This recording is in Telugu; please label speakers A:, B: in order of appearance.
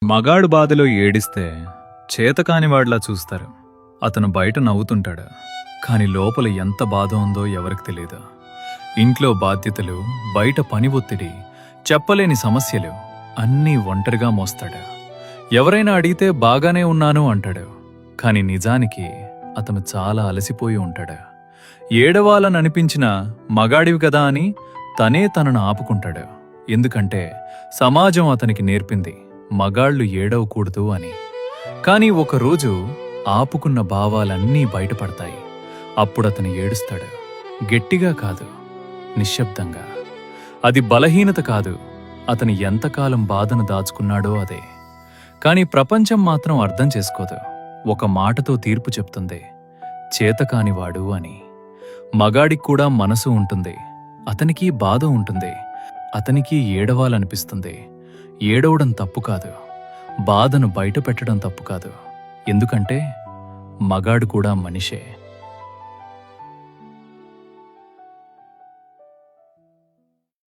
A: మగాడు బాధలో ఏడిస్తే చేతకానివాడ్లా చూస్తారు. అతను బయట నవ్వుతుంటాడు, కాని లోపల ఎంత బాధ ఉందో ఎవరికి తెలీదు. ఇంట్లో బాధ్యతలు, బయట పని ఒత్తిడి, చెప్పలేని సమస్యలు అన్నీ ఒంటరిగా మోస్తాడు. ఎవరైనా అడిగితే బాగానే ఉన్నాను అంటాడు, కాని నిజానికి అతను చాలా అలసిపోయి ఉంటాడు. ఏడవాలననిపించిన మగాడివి కదా అని తనే తనను ఆపుకుంటాడు. ఎందుకంటే సమాజం అతనికి నేర్పింది మగాళ్లు ఏడవకూడదు అని. కాని ఒకరోజు ఆపుకున్న భావాలన్నీ బయటపడతాయి. అప్పుడతను ఏడుస్తాడు. గట్టిగా కాదు, నిశ్శబ్దంగా. అది బలహీనత కాదు, అతను ఎంతకాలం బాధను దాచుకున్నాడో అదే. కాని ప్రపంచం మాత్రం అర్థం చేసుకోదు. ఒక మాటతో తీర్పు చెప్తుంది, చేతకానివాడు అని. మగాడికి కూడా మనసు ఉంటుంది, అతనికి బాధ ఉంటుంది, అతనికి ఏడవాలనిపిస్తుంది. ఏడవడం తప్పు కాదు, బాధను బయట పెట్టడం తప్పు కాదు. ఎందుకంటే మగాడు కూడా మనిషే.